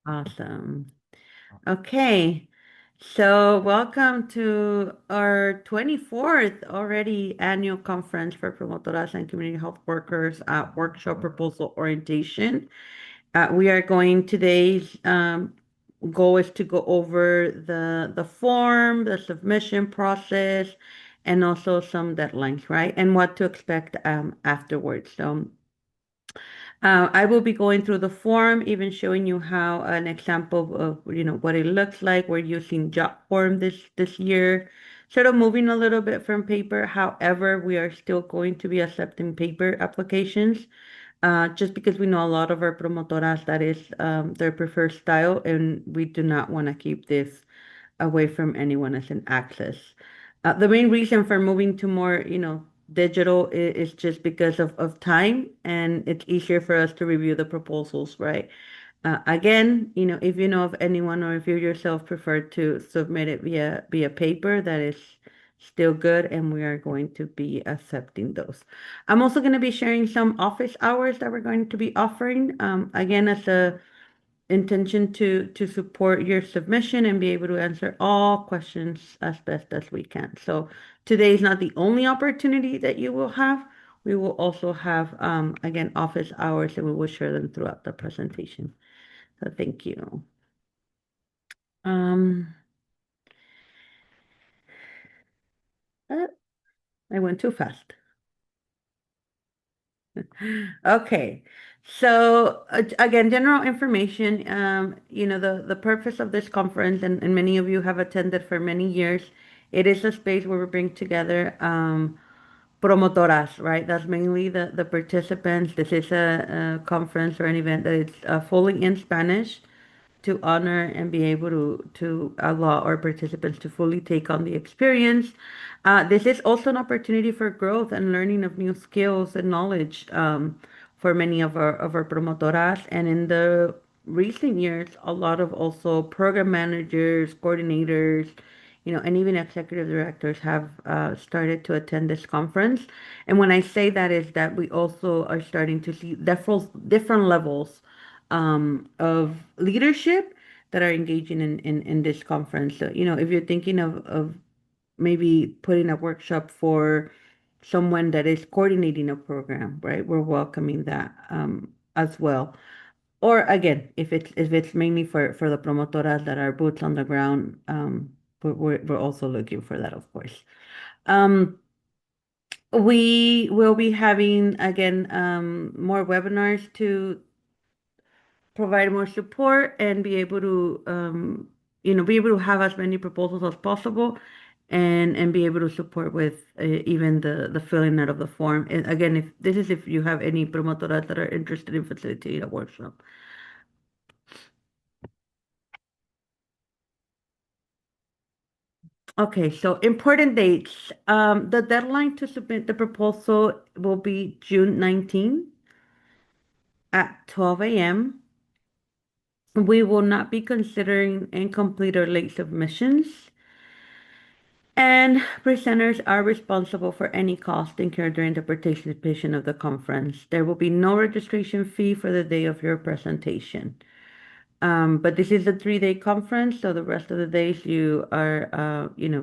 Awesome. Okay. So welcome to our 24th already annual conference for promotoras and community health workers at workshop proposal orientation. We are going today's goal is to go over the form, the submission process, and also some deadlines, right? And what to expect afterwards. So I will be going through the form, even showing you how an example of, what it looks like. We're using job form this year, sort of moving a little bit from paper. However, we are still going to be accepting paper applications, just because we know a lot of our promotoras, that is their preferred style, and we do not want to keep this away from anyone as an access. The main reason for moving to more, digital is just because of time, and it's easier for us to review the proposals, right? Again, if you know of anyone or if you yourself prefer to submit it via paper, that is still good, and we are going to be accepting those. I'm also going to be sharing some office hours that we're going to be offering, again, as a intention to support your submission and be able to answer all questions as best as we can. So today is not the only opportunity that you will have. We will also have, again, office hours, and we will share them throughout the presentation. So thank you. Um, uh, I went too fast. Okay. So again, general information, the purpose of this conference, and many of you have attended for many years, it is a space where we bring together promotoras, right? That's mainly the participants. This is a conference or an event that is fully in Spanish to honor and be able to allow our participants to fully take on the experience. This is also an opportunity for growth and learning of new skills and knowledge, for many of our promotoras. And in the recent years, a lot of also program managers, coordinators, and even executive directors have started to attend this conference. And when I say that, is that we also are starting to see different levels of leadership that are engaging in this conference. So, if you're thinking of maybe putting a workshop for someone that is coordinating a program, right? We're welcoming that as well. Or again, if it's mainly for the promotoras that are boots on the ground, we're also looking for that, of course. Um, we will be having again more webinars to provide more support and be able to be able to have as many proposals as possible, and be able to support with even the filling out of the form. And again, if you have any promotoras that are interested in facilitating a workshop. Okay, so important dates. The deadline to submit the proposal will be June 19 at 12 a.m. We will not be considering incomplete or late submissions. And presenters are responsible for any cost incurred during the participation of the conference. There will be no registration fee for the day of your presentation. But this is a 3-day conference, so the rest of the days you're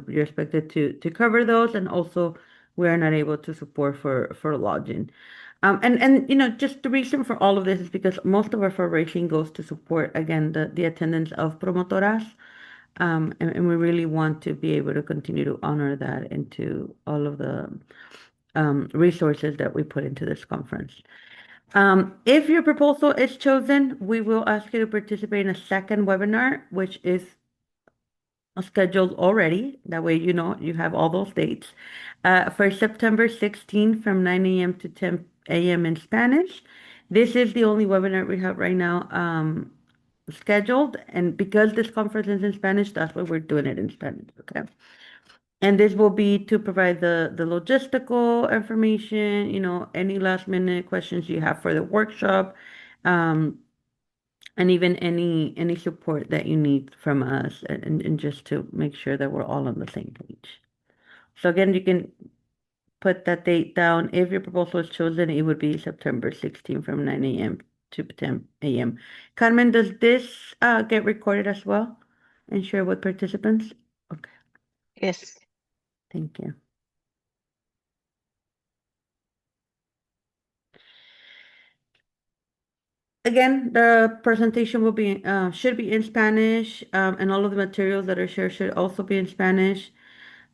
expected to cover those, and also we are not able to support for lodging. And just the reason for all of this is because most of our fundraising goes to support, again, the attendance of promotoras. And we really want to be able to continue to honor that into all of the resources that we put into this conference. If your proposal is chosen, we will ask you to participate in a second webinar, which is scheduled already. That way, you have all those dates. For September 16th from 9 a.m. to 10 a.m. in Spanish. This is the only webinar we have right now scheduled. And because this conference is in Spanish, that's why we're doing it in Spanish. Okay. And this will be to provide the logistical information, any last minute questions you have for the workshop, um, and even any support that you need from us, and just to make sure that we're all on the same page. So again, you can put that date down. If your proposal is chosen, it would be September 16th from 9 a.m. to 10 a.m. Carmen, does this get recorded as well and share with participants? Okay, Yes. thank you. Again, the presentation will be should be in Spanish, and all of the materials that are shared should also be in Spanish.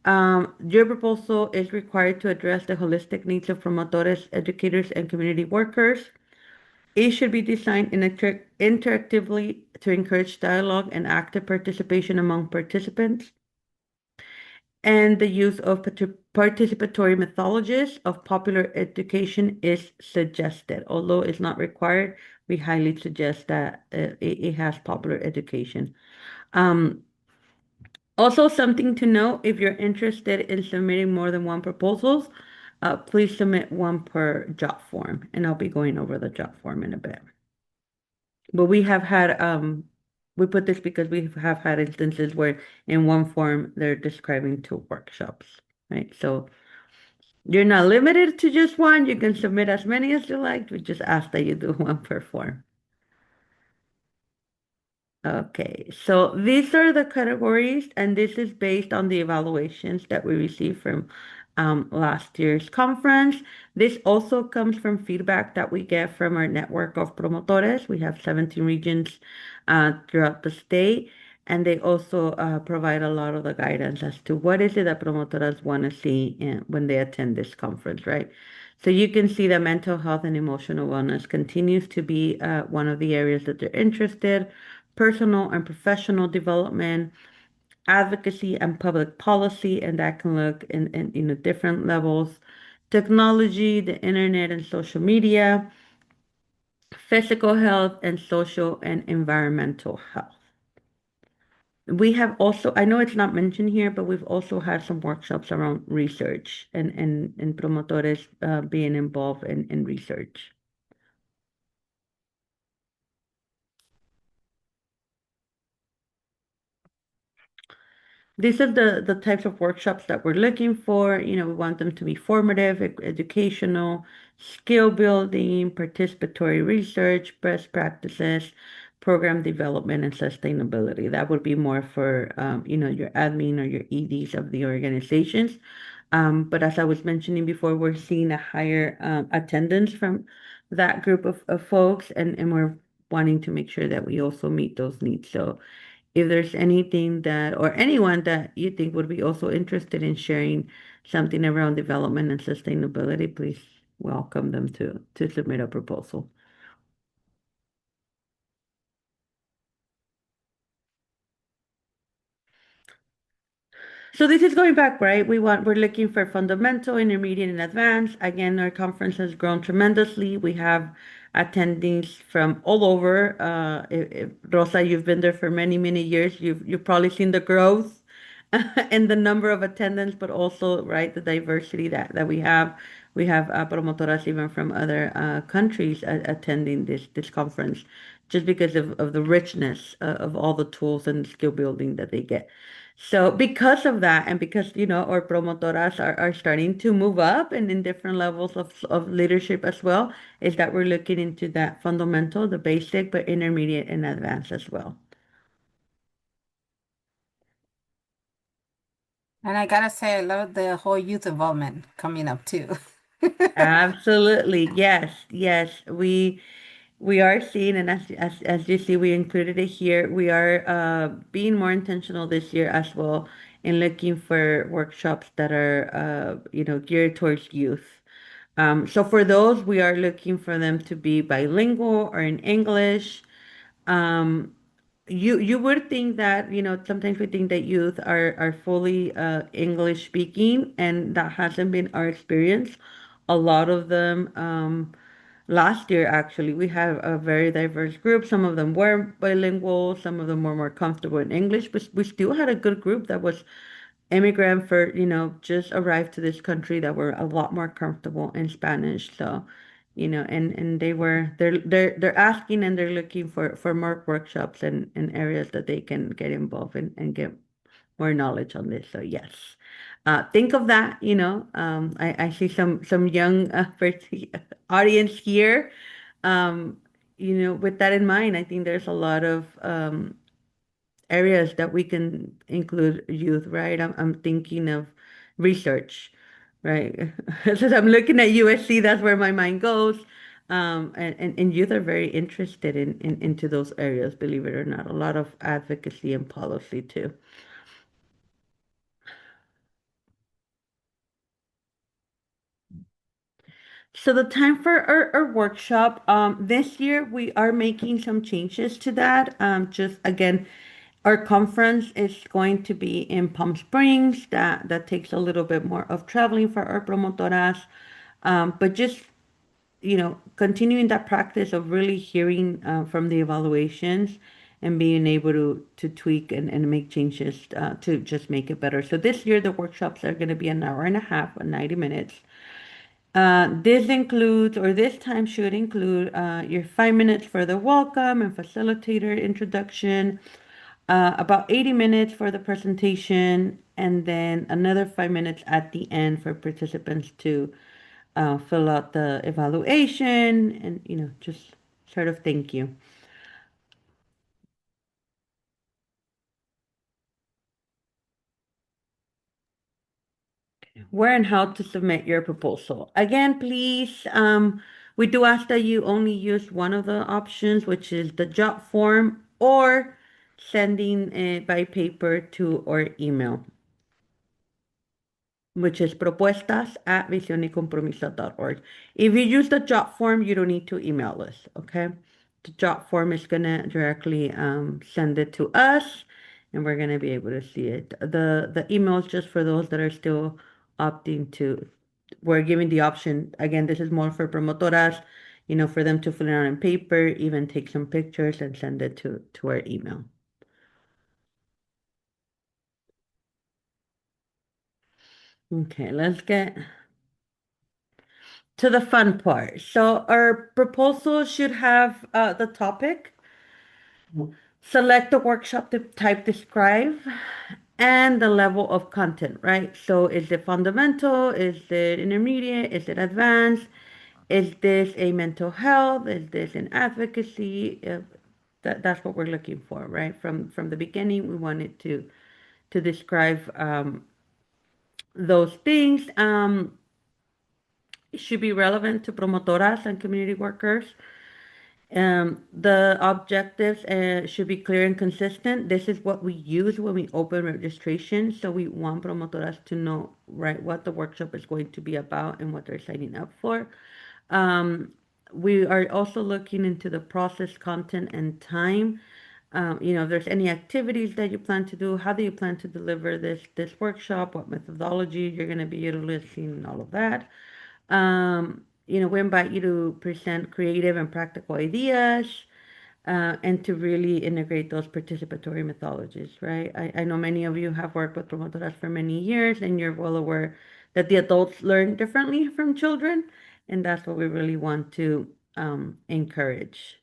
Your proposal is required to address the holistic needs of promotores, educators, and community workers. It should be designed interactively to encourage dialogue and active participation among participants. And the use of participatory methodologies of popular education is suggested. Although it's not required, we highly suggest that it has popular education. Um, Also, something to note, if you're interested in submitting more than one proposals, please submit one per job form, and I'll be going over the job form in a bit. But we put this because we have had instances where in one form they're describing two workshops, right? So you're not limited to just one. You can submit as many as you like. We just ask that you do one per form. Okay, so these are the categories, and this is based on the evaluations that we received from last year's conference. This also comes from feedback that we get from our network of promotores. We have 17 regions throughout the state, and they also provide a lot of the guidance as to what is it that promotoras want to see when they attend this conference, right? So you can see that mental health and emotional wellness continues to be one of the areas that they're interested, personal and professional development, advocacy and public policy, and that can look in different levels. Technology, the internet and social media, physical health, and social and environmental health. We have also, I know it's not mentioned here, but we've also had some workshops around research and promotores being involved in research. These are the types of workshops that we're looking for. We want them to be formative, educational, skill building, participatory research, best practices, program development, and sustainability. That would be more for, your admin or your EDs of the organizations. But as I was mentioning before, we're seeing a higher attendance from that group of folks, and we're wanting to make sure that we also meet those needs. So if there's anything that, or anyone that you think would be also interested in sharing something around development and sustainability, please welcome them to submit a proposal. So this is going back, right? We're looking for fundamental, intermediate, and advanced. Again, our conference has grown tremendously. We have attendees from all over. Rosa, you've been there for many, many years. You've probably seen the growth and the number of attendants, but also, right, the diversity that we have. We have promotoras even from other countries attending this conference, just because of the richness of all the tools and skill building that they get. So because of that, and because, our promotoras are starting to move up and in different levels of leadership as well, is that we're looking into that fundamental, the basic, but intermediate and advanced as well. And I gotta say, I love the whole youth involvement coming up too. Absolutely. Yes. Yes. We are seeing, and as you see, we included it here. We are being more intentional this year as well in looking for workshops that are, geared towards youth. So for those, we are looking for them to be bilingual or in English. Um, you would think that, sometimes we think that youth are fully English speaking, and that hasn't been our experience. A lot of them, last year actually, we have a very diverse group. Some of them were bilingual, some of them were more comfortable in English, but we still had a good group that was immigrant for, just arrived to this country, that were a lot more comfortable in Spanish. So, and they're asking, and they're looking for more workshops and areas that they can get involved in and get more knowledge on this. So yes. Think of that, I see some young audience here. Um, with that in mind, I think there's a lot of areas that we can include youth, right? I'm thinking of research, right? Since I'm looking at USC, that's where my mind goes. And youth are very interested into those areas, believe it or not. A lot of advocacy and policy too. So the time for our workshop, this year we are making some changes to that. Just again, our conference is going to be in Palm Springs. That takes a little bit more of traveling for our promotoras. But just, continuing that practice of really hearing from the evaluations and being able to tweak and make changes to just make it better. So this year the workshops are going to be an hour and a half, 90 minutes. This includes, or this time should include, your 5 minutes for the welcome and facilitator introduction, about 80 minutes for the presentation, and then another 5 minutes at the end for participants to fill out the evaluation and, just sort of thank you. Where and how to submit your proposal. Again, please, we do ask that you only use one of the options, which is the job form or sending it by paper to our email, which is propuestas@visionycompromiso.org. If you use the job form, you don't need to email us, okay? The job form is gonna directly send it to us, and we're gonna be able to see it. The email is just for those that are still opting to. We're giving the option. Again, this is more for promotoras, for them to fill it out on paper, even take some pictures and send it to our email. Okay, let's get to the fun part. So our proposal should have the topic, select the workshop type describe, and the level of content, right? So is it fundamental? Is it intermediate? Is it advanced? Is this a mental health? Is this an advocacy? That's what we're looking for, right? From the beginning, we wanted to describe those things. It should be relevant to promotoras and community workers. The objectives should be clear and consistent. This is what we use when we open registration. So we want promotoras to know, right, what the workshop is going to be about and what they're signing up for. We are also looking into the process, content, and time. If there's any activities that you plan to do, how do you plan to deliver this workshop? What methodology you're going to be utilizing, and all of that. We invite you to present creative and practical ideas and to really integrate those participatory methodologies, right? I know many of you have worked with promotoras for many years and you're well aware that the adults learn differently from children, and that's what we really want to encourage.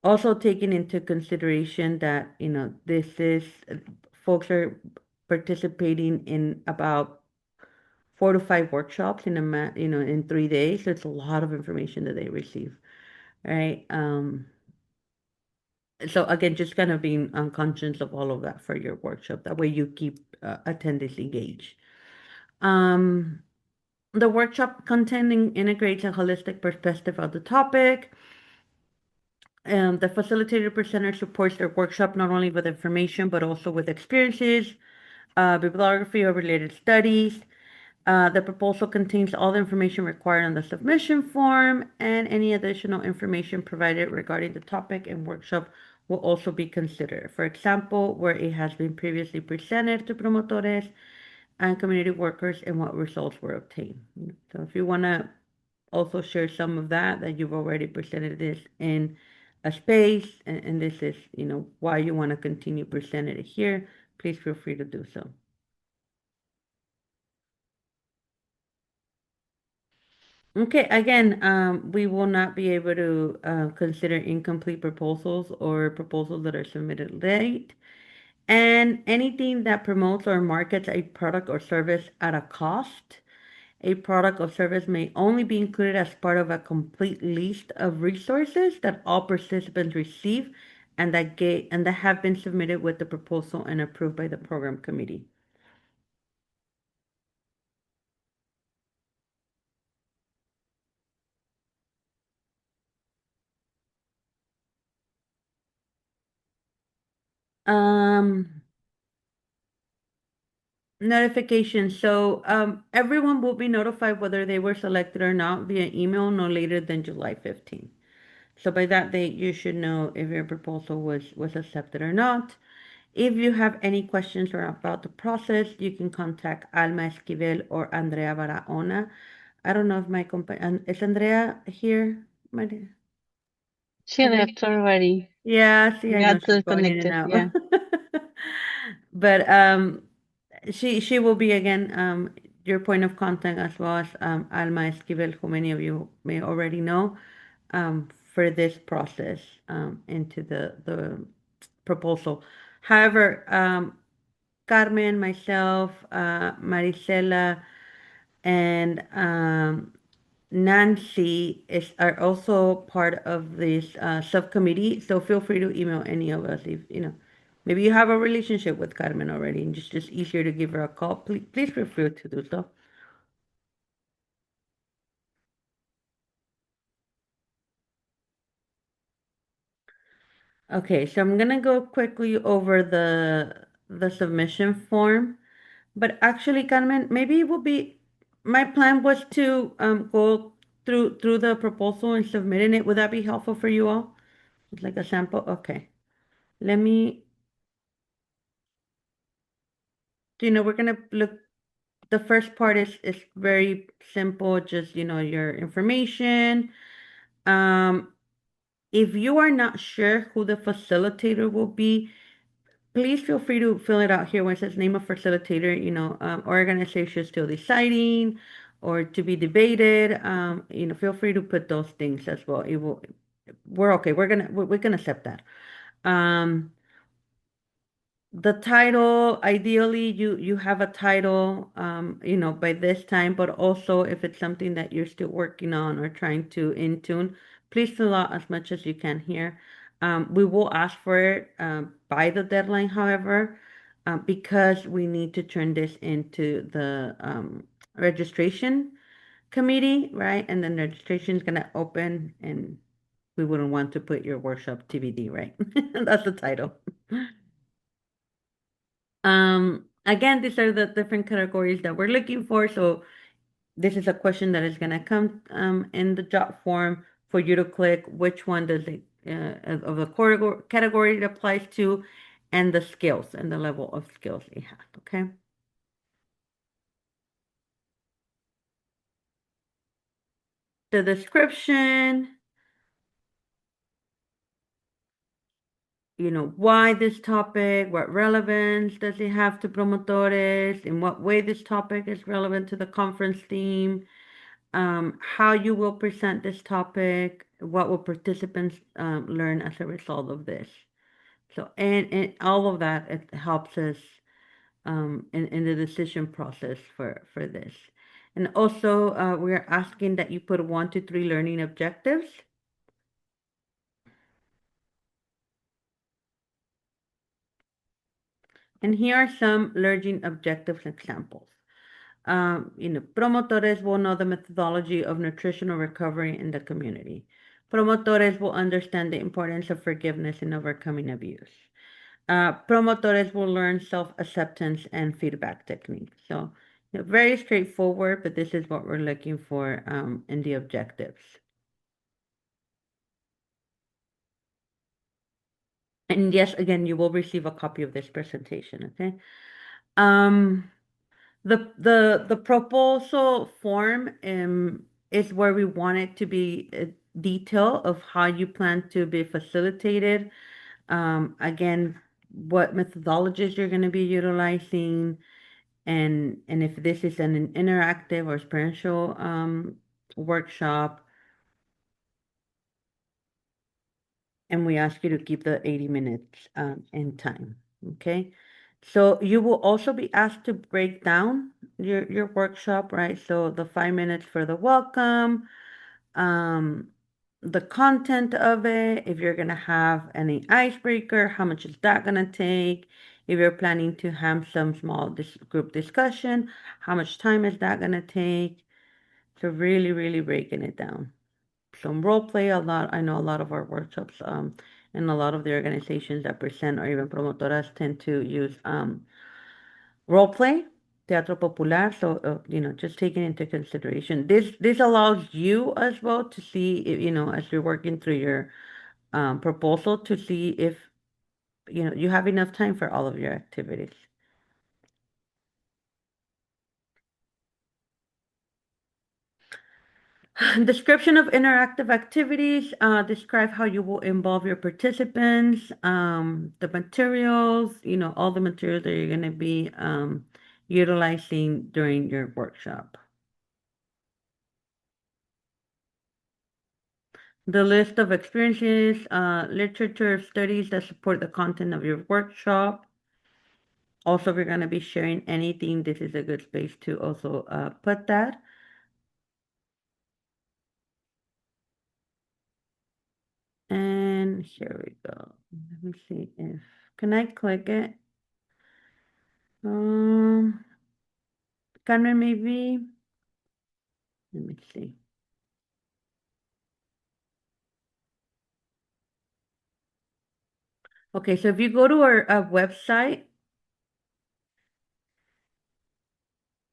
Also taking into consideration that, this is folks are participating in about 4 to 5 workshops in 3 days. So it's a lot of information that they receive, right? So again, just kind of being unconscious of all of that for your workshop. That way you keep attendees engaged. Um, the workshop content integrates a holistic perspective of the topic. The facilitator presenter supports their workshop not only with information, but also with experiences, bibliography or related studies. The proposal contains all the information required on the submission form, and any additional information provided regarding the topic and workshop will also be considered. For example, where it has been previously presented to promotores and community workers and what results were obtained. So if you want to also share some of that you've already presented this in a space, and this is, why you want to continue presenting it here, please feel free to do so. Okay, again, we will not be able to consider incomplete proposals or proposals that are submitted late. And anything that promotes or markets a product or service at a cost A product or service may only be included as part of a complete list of resources that all participants receive and that have been submitted with the proposal and approved by the program committee. Um, Notification. So everyone will be notified whether they were selected or not via email no later than July 15th. So by that date, you should know if your proposal was accepted or not. If you have any questions or about the process, you can contact Alma Esquivel or Andrea Barahona. I don't know if my company is Andrea here. She left already. Yeah, see, I know Got she's going in and disconnected. out. Yeah. But she will be again your point of contact as well as Alma Esquivel, who many of you may already know, for this process into the proposal. However, Carmen, myself, Marisela, and Nancy are also part of this subcommittee. So feel free to email any of us if you know. Maybe you have a relationship with Carmen already, and just easier to give her a call. Please feel free to do so. Okay, so I'm gonna go quickly over the submission form. But actually, Carmen, maybe it would be my plan was to go through the proposal and submitting it. Would that be helpful for you all? It's like a sample. Okay. Let me, we're gonna look. The first part is very simple, just your information. Um, if you are not sure who the facilitator will be, please feel free to fill it out here where it says name of facilitator, organization still deciding or to be debated. Feel free to put those things as well. We're okay. We can accept that. Um, the title, ideally you have a title, by this time, but also if it's something that you're still working on or trying to in tune, please fill out as much as you can here. We will ask for it by the deadline, however, because we need to turn this into the registration committee, right? And then registration is gonna open, and we wouldn't want to put your workshop TBD, right? That's the title. Again, these are the different categories that we're looking for. So this is a question that is going to come in the job form for you to click which one does it of the category it applies to, and the skills and the level of skills you have. Okay. The description, why this topic, what relevance does it have to promotores, in what way this topic is relevant to the conference theme, how you will present this topic, what will participants learn as a result of this. So, and all of that, it helps us in the decision process for this. And also, we're asking that you put 1 to 3 learning objectives. And here are some learning objectives examples. Promotores will know the methodology of nutritional recovery in the community. Promotores will understand the importance of forgiveness in overcoming abuse. Promotores will learn self-acceptance and feedback techniques. So, very straightforward, but this is what we're looking for in the objectives. And yes, again, you will receive a copy of this presentation, okay? The proposal form is where we want it to be a detail of how you plan to be facilitated. Again, what methodologies you're going to be utilizing, and if this is an interactive or experiential workshop, and we ask you to keep the 80 minutes in time. Okay. So you will also be asked to break down your workshop, right? So the 5 minutes for the welcome, the content of it, if you're gonna have any icebreaker, how much is that gonna take? If you're planning to have some small group discussion, how much time is that gonna take? So really, really breaking it down. Some role play a lot. I know a lot of our workshops, and a lot of the organizations that present or even promotoras tend to use role play, teatro popular. So just taking into consideration this allows you as well to see if, as you're working through your proposal, to see if you have enough time for all of your activities. Description of interactive activities. Describe how you will involve your participants, the materials, all the materials that you're going to be utilizing during your workshop. The list of experiences, literature, studies that support the content of your workshop. Also, if you're going to be sharing anything, this is a good space to also put that. And here we go. Let me see if, can I click it? Carmen, maybe, let me see. Okay, so if you go to our website,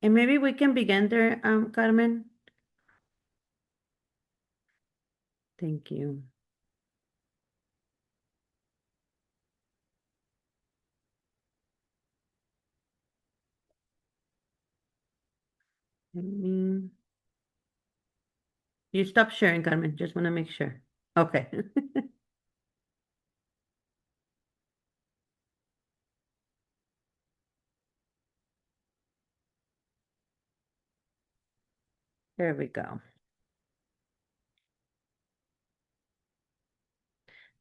and maybe we can begin there, Carmen. Thank you. You stop sharing, Carmen. Just want to make sure. Okay. There we go.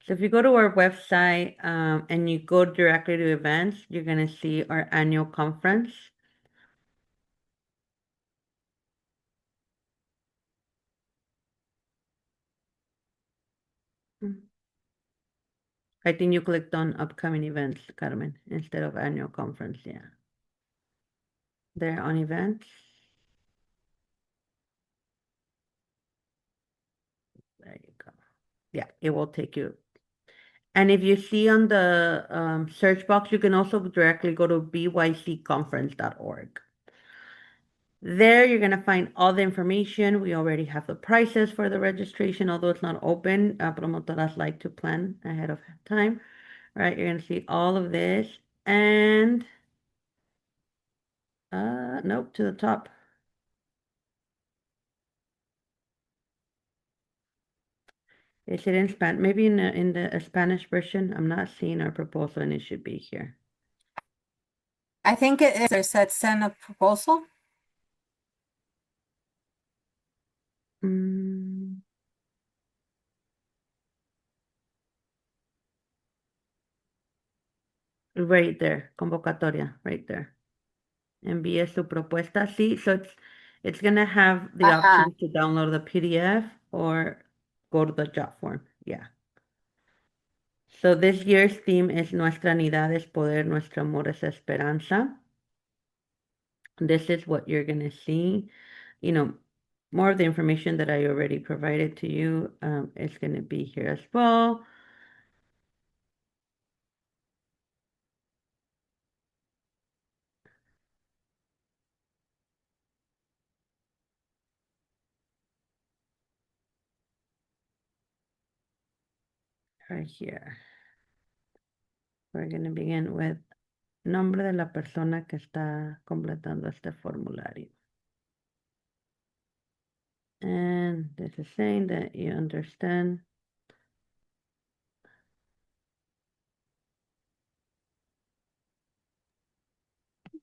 So if you go to our website and you go directly to events, you're going to see our annual conference. I think you clicked on upcoming events, Carmen, instead of annual conference. Yeah. There on events. There you go. Yeah, it will take you. And if you see on the search box, you can also directly go to bycconference.org. There, you're going to find all the information. We already have the prices for the registration, although it's not open. Promotoras like to plan ahead of time, right? You're going to see all of this. And, nope, to the top. Is it in Spanish? Maybe in the Spanish version. I'm not seeing our proposal, and it should be here. I think it is. There said send a proposal. Right there, convocatoria, right there. Envíe su propuesta. Sí, so it's gonna have the option to download the PDF or go to the job form. Yeah. So this year's theme is Nuestra unidad es poder, nuestro amor es esperanza. This is what you're gonna see. More of the information that I already provided to you is gonna be here as well. Right here. We're gonna begin with nombre de la persona que está completando este formulario. And this is saying that you understand.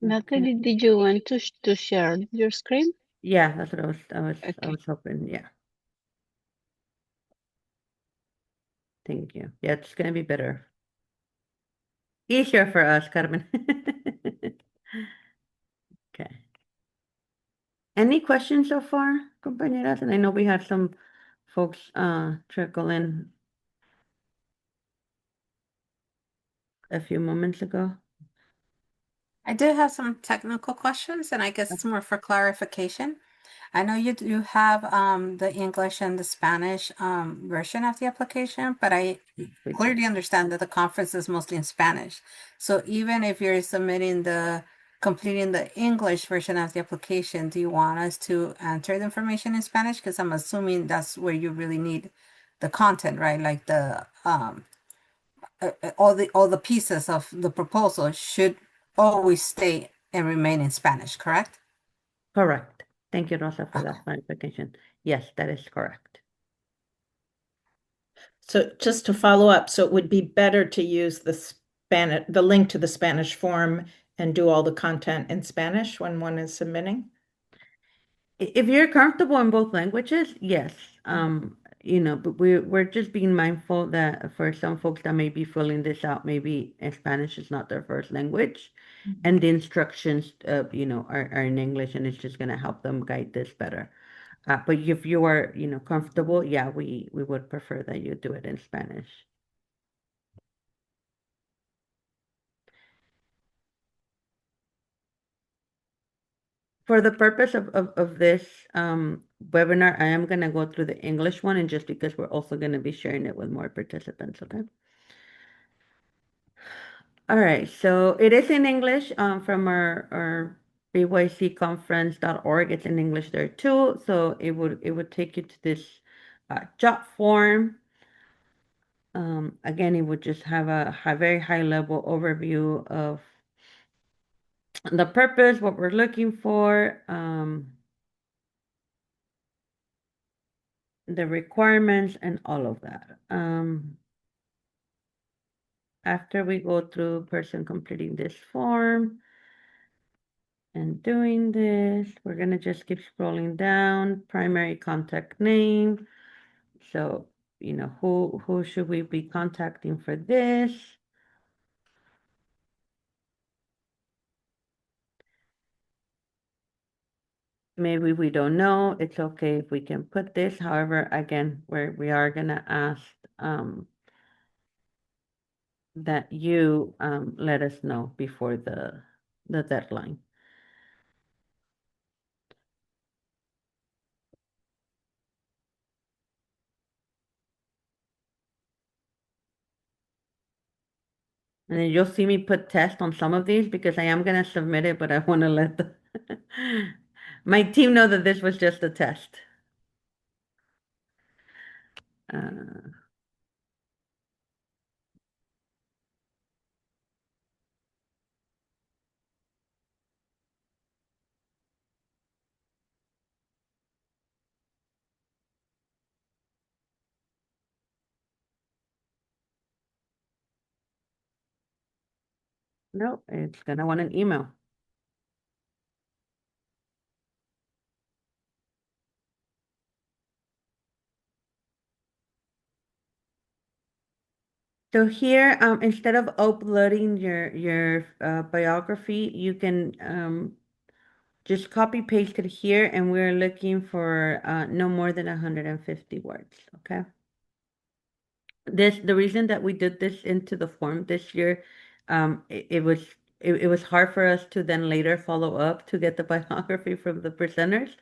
Natalie, did you want to share your screen? Yeah, that's what I Okay. was hoping. Yeah. Thank you. Yeah, it's gonna be better. easier for us, Carmen. Okay. Any questions so far, compañeras? And I know we had some folks trickle in a few moments ago. I do have some technical questions, and I guess it's more for clarification. I know you do have the English and the Spanish version of the application, but I clearly understand that the conference is mostly in Spanish. So even if you're completing the English version of the application, do you want us to enter the information in Spanish? Because I'm assuming that's where you really need the content, right? Like the all the pieces of the proposal should always stay and remain in Spanish, correct? Correct. Thank you, Rosa, for Okay. that clarification. Yes, that is correct. So just to follow up, so it would be better to use the link to the Spanish form and do all the content in Spanish when one is submitting? If you're comfortable in both languages, yes. But we're just being mindful that for some folks that may be filling this out, maybe Spanish is not their first language, and the instructions, are in English, and it's just gonna help them guide this better. But if you are, comfortable, yeah, we would prefer that you do it in Spanish. For the purpose of this webinar, I am gonna go through the English one, and just because we're also gonna be sharing it with more participants, okay? All right, so it is in English from our bycconference.org. It's in English there too. So it would take you to this job form. Again, it would just have a very high level overview of the purpose, what we're looking for, the requirements, and all of that. After we go through person completing this form and doing this, we're gonna just keep scrolling down, primary contact name. So, who should we be contacting for this? Maybe we don't know. It's okay if we can put this. However, again, we are gonna ask that you let us know before the deadline. And then you'll see me put test on some of these because I am gonna submit it, but I want to let my team know that this was just a test. Uh, no, it's gonna want an email. So here, instead of uploading your biography, you can just copy paste it here, and we're looking for no more than 150 words. Okay. The reason that we did this into the form this year, it was hard for us to then later follow up to get the biography from the presenters,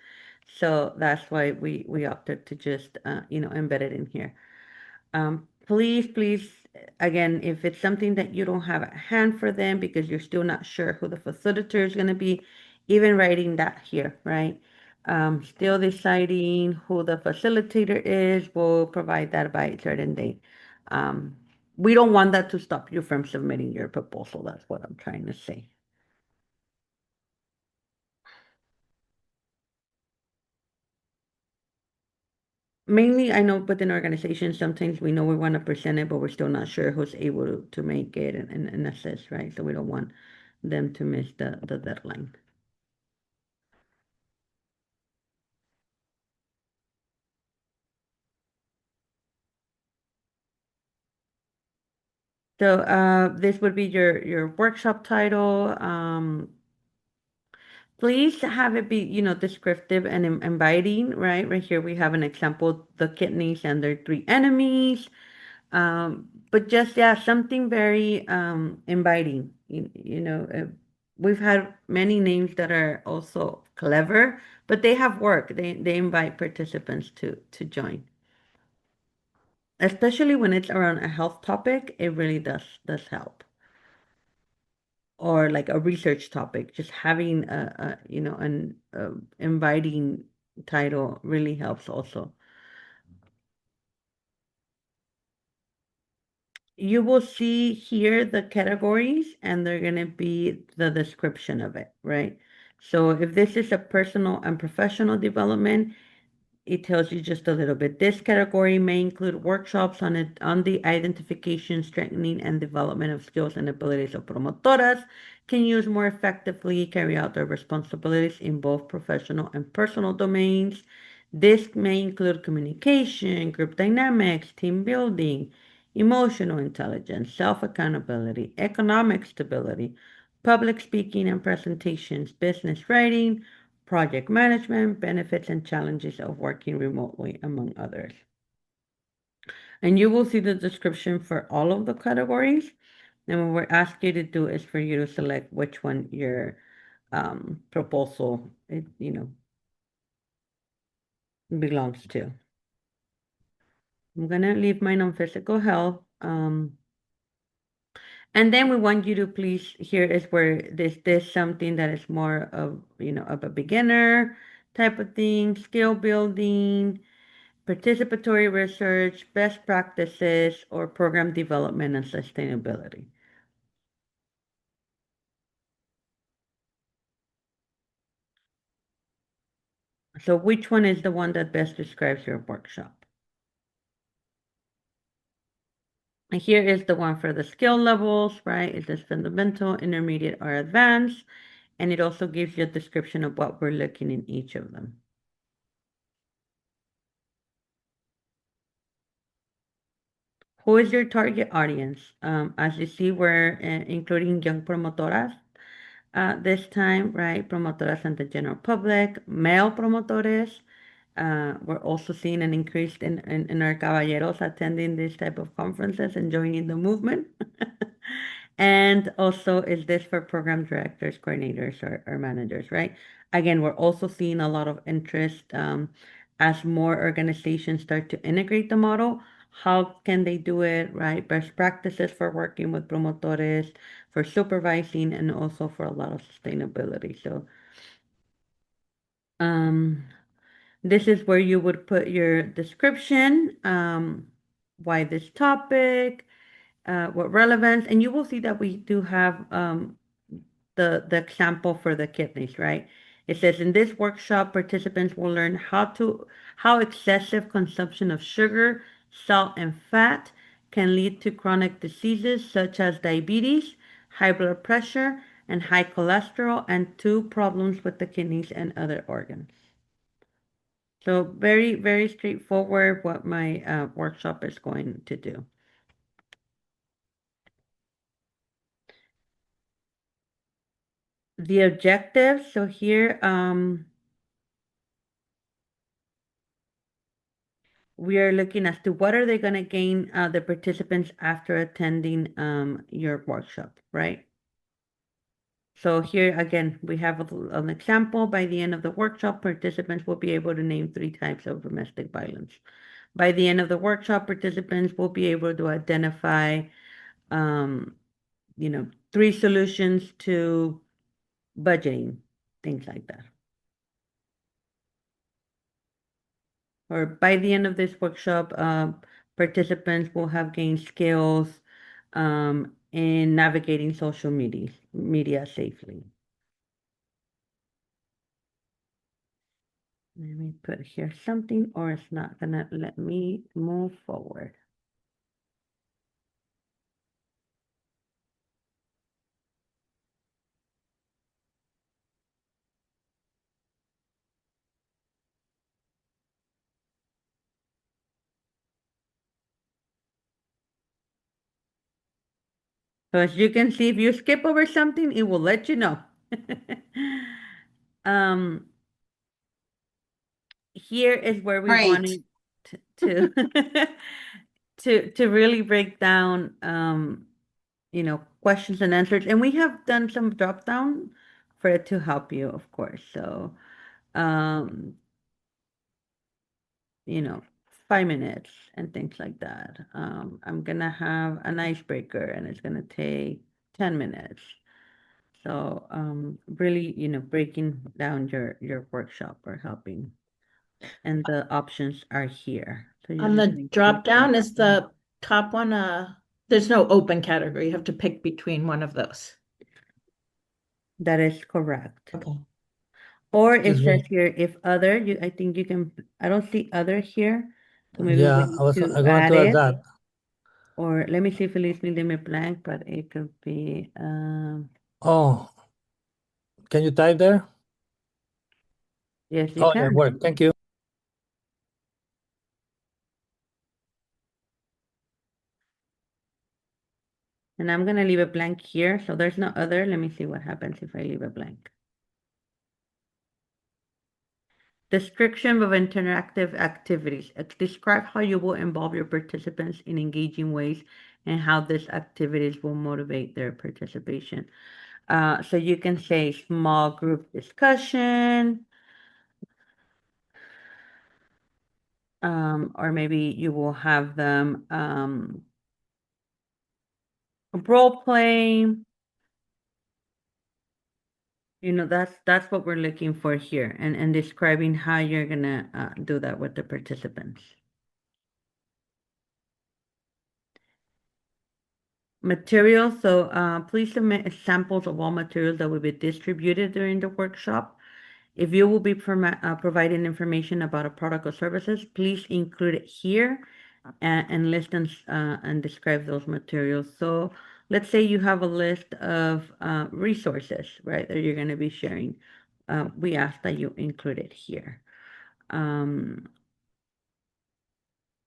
so that's why we opted to just embed it in here. Please, again, if it's something that you don't have at hand for them because you're still not sure who the facilitator is going to be, even writing that here, right? Still deciding who the facilitator is, we'll provide that by a certain date. Um, we don't want that to stop you from submitting your proposal. That's what I'm trying to say. Mainly, I know within organizations, sometimes we know we want to present it, but we're still not sure who's able to make it and assist, right? So we don't want them to miss the deadline. So this would be your workshop title. Please have it be, descriptive and inviting, right? Right here we have an example, the kidneys and their three enemies. But just, yeah, something very inviting. We've had many names that are also clever, but they have work. They invite participants to join. Especially when it's around a health topic, it really does help. Or like a research topic, just having an inviting title really helps also. You will see here the categories and they're going to be the description of it, right? So if this is a personal and professional development, it tells you just a little bit. This category may include workshops on the identification, strengthening, and development of skills and abilities of promotoras can use more effectively, carry out their responsibilities in both professional and personal domains. This may include communication, group dynamics, team building, emotional intelligence, self-accountability, economic stability, public speaking and presentations, business writing, project management, benefits and challenges of working remotely, among others. And you will see the description for all of the categories. And what we're asking you to do is for you to select which one your proposal belongs to. I'm gonna leave mine on physical health. And then we want you to please, here is where this something that is more of a beginner type of thing, skill building, participatory research, best practices, or program development and sustainability. So which one is the one that best describes your workshop? And here is the one for the skill levels, right? It says fundamental, intermediate, or advanced. And it also gives you a description of what we're looking in each of them. Who is your target audience? As you see, we're including young promotoras this time, right? Promotoras and the general public, male promotores. We're also seeing an increase in our caballeros attending this type of conferences and joining the movement. And also, is this for program directors, coordinators, or managers, right? Again, we're also seeing a lot of interest as more organizations start to integrate the model. How can they do it, right? Best practices for working with promotores, for supervising, and also for a lot of sustainability. So, this is where you would put your description, why this topic, what relevance, and you will see that we do have the example for the kidneys, right? It says in this workshop, participants will learn how excessive consumption of sugar, salt, and fat can lead to chronic diseases such as diabetes, high blood pressure, and high cholesterol, and two problems with the kidneys and other organs. So very, very straightforward what my workshop is going to do. The objectives, so here we are looking as to what are they going to gain the participants after attending your workshop, right? So here again, we have an example. By the end of the workshop, participants will be able to name 3 types of domestic violence. By the end of the workshop, participants will be able to identify, 3 solutions to budgeting, things like that. Or by the end of this workshop, participants will have gained skills in navigating social media safely. Let me put here something, or it's not gonna let me move forward. So as you can see, if you skip over something, it will let you know. Um, here is where we Great. wanted to to really break down questions and answers. And we have done some drop down for it to help you, of course. So um, 5 minutes and things like that. I'm gonna have an icebreaker and it's gonna take 10 minutes. So really, breaking down your workshop or helping. And the options are here. So you On just the need to drop down, is the top one, there's no open category. You have to pick between one of those. That is correct. Okay. Or it Excuse says me. here, if other, I think you can, I don't see other here. So maybe Yeah, we I was need I to going add to add it. that. Or let me see if it leaves me limit blank, but it could be, Oh, can you type there? yes, you Oh, yeah, can. work. Thank you. And I'm gonna leave it blank here. So there's no other. Let me see what happens if I leave it blank. Description of interactive activities. Describe how you will involve your participants in engaging ways and how these activities will motivate their participation. So you can say small group discussion, or maybe you will have them role play. That's what we're looking for here, and describing how you're gonna do that with the participants. Materials, so please submit samples of all materials that will be distributed during the workshop. If you will be providing information about a product or services, please include it here and list and describe those materials. So let's say you have a list of resources, right, that you're going to be sharing. We ask that you include it here.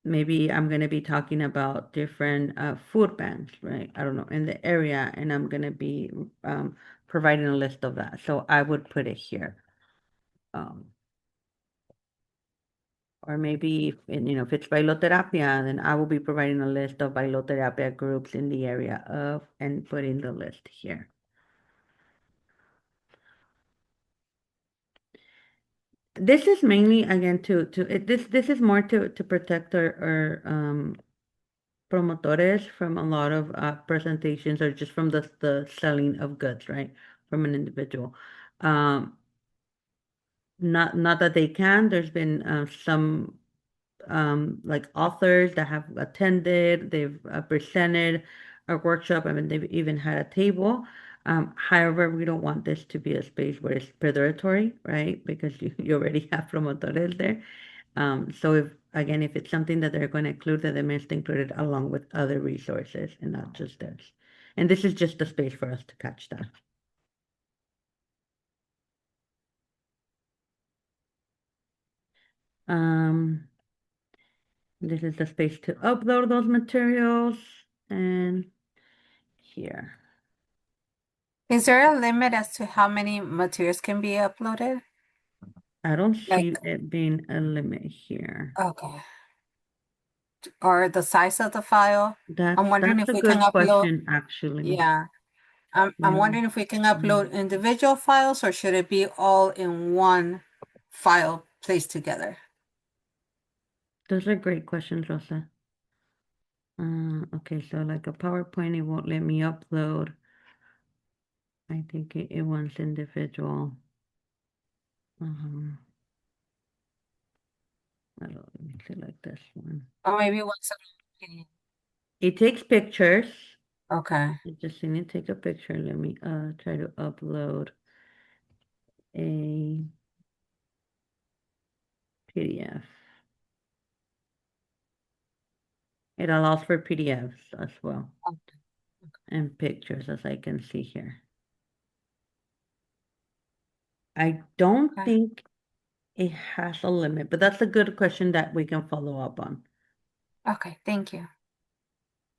Maybe I'm going to be talking about different food banks, right? I don't know, in the area, and I'm going to be providing a list of that. So I would put it here. Or maybe, if it's bailoterapia, then I will be providing a list of bailoterapia groups in the area of, and putting the list here. This is mainly, again, this is more to protect our promotores from a lot of presentations or just from the selling of goods, right? From an individual. Not that they can. There's been some like authors that have attended, they've presented a workshop. I mean, they've even had a table. However, we don't want this to be a space where it's predatory, right? Because you already have promotores there. So if it's something that they're going to include, that they must include it along with other resources and not just this. And this is just a space for us to catch that. This is the space to upload those materials, and here. Is there a limit as to how many materials can be uploaded? I don't see Like, it being a limit here. okay. Or the size of the file? I'm wondering That's if a we can good upload, question, actually. yeah. I'm Let me wondering if we can upload see. individual files or should it be all in one file placed together? Those are great questions, Rosa. Okay, so like a PowerPoint, it won't let me upload. I think it wants individual. I don't, let me select this one. Or maybe once It takes pictures. okay. You just need to take a picture. Let me try to upload a PDF. It allows for PDFs as well, Okay. and pictures, as I can see here. I don't Okay. think it has a limit, but that's a good question that we can follow up on. Okay, thank you.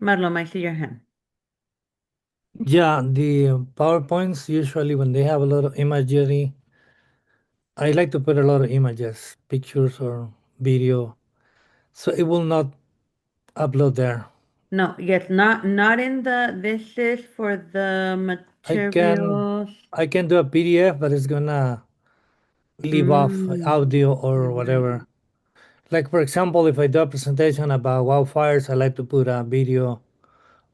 Marlon, I see your hand. Yeah, the PowerPoints usually when they have a lot of imagery, I like to put a lot of images, pictures or video, so it will not upload there. No, yes, not in the, this is for the I can materials. I can do a PDF, but it's gonna leave off Mm, audio or right. whatever. Like for example, if I do a presentation about wildfires, I like to put a video,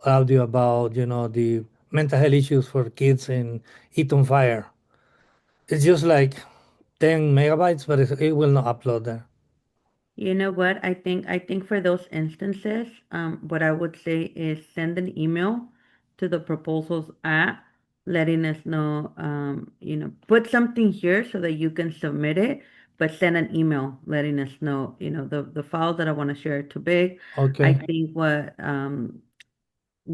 audio about the mental health issues for kids in Eaton Fire. It's just like 10 megabytes, but it will not upload there. You know what? I think for those instances, what I would say is send an email to the proposals app, letting us know, put something here so that you can submit it, but send an email letting us know, the file that I want to share too big. I Okay, think what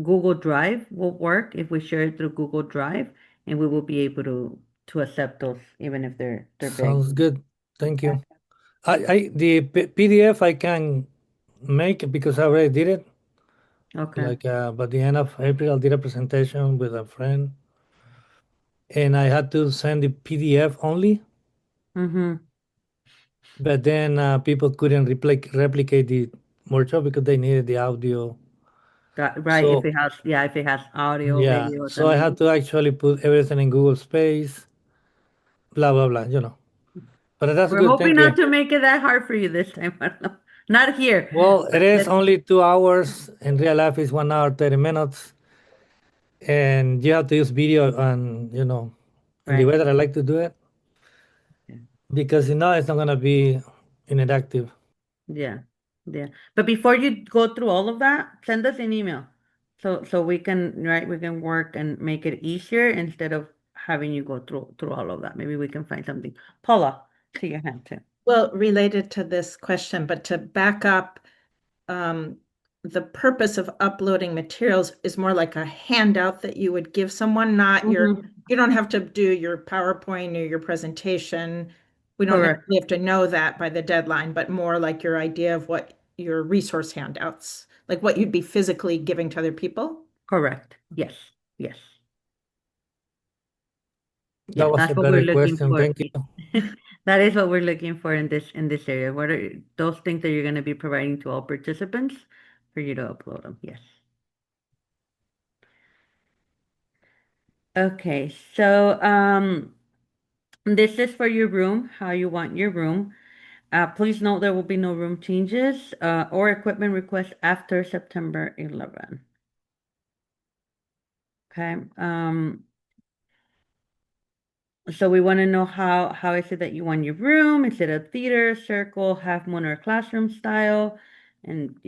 Google Drive will work if we share it through Google Drive, and we will be able to accept those even if they're big. sounds good. Thank you. The PDF I can make it because I already did it. Okay. Like by the end of April, I did a presentation with a friend, and I had to send the PDF only. Mm-hmm. But then people couldn't replicate the workshop because they needed the audio. Right. If So it has, yeah, if it has audio, yeah, video, so I then had to actually put everything in Google Space, blah blah blah. But that's we're good. hoping Thank you. not to make it that hard for you this time. Marlo. Not here. Well, it But is only 2 hours. In real life, it's 1 hour 30 minutes, and you have to use video and in the right. way that I like to do it Yeah. because it's not gonna be inactive. Yeah. Yeah. But before you go through all of that, send us an email. So we can, right, we can work and make it easier instead of having you go through all of that. Maybe we can find something. Paula, see your hand too. Well, related to this question, but to back up, um, the purpose of uploading materials is more like a handout that you would give someone, not Mm-hmm. you don't have to do your PowerPoint or your presentation. We don't Correct. necessarily have to know that by the deadline, but more like your idea of what your resource handouts, like what you'd be physically giving to other people. Correct. Yes. Yes. That Yeah, was a that's what we're better looking question. for. Thank you. That is what we're looking for in this area. What are those things that you're going to be providing to all participants for you to upload them? Yes. Okay, so this is for your room, how you want your room. Please note there will be no room changes or equipment requests after September 11. Okay. So we want to know how is it that you want your room? Is it a theater, circle, half moon, or classroom style? And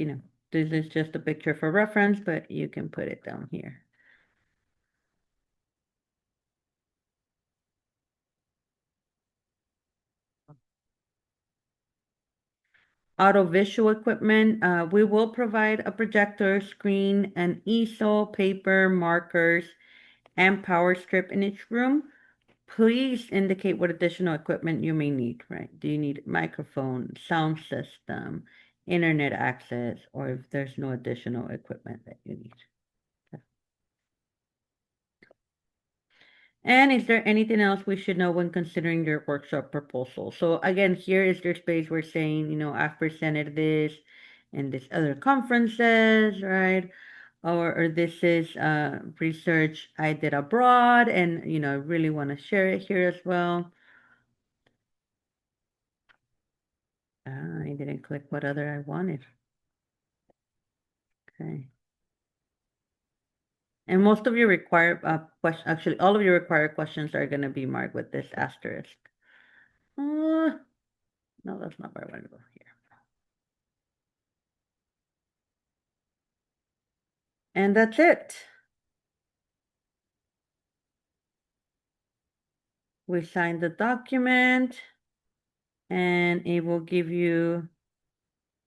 this is just a picture for reference, but you can put it down here. Audiovisual equipment, we will provide a projector, screen, an easel, paper, markers, and power strip in each room. Please indicate what additional equipment you may need, right? Do you need microphone, sound system, internet access, or if there's no additional equipment that you need? And is there anything else we should know when considering your workshop proposal? So again, here is your space we're saying, I've presented this in this other conferences, right? Or this is research I did abroad and I really want to share it here as well. I didn't click what other I wanted. Okay. And most of your required questions, actually, all of your required questions are going to be marked with this asterisk. No, that's not where I want to go here. And that's it. We signed the document and it will give you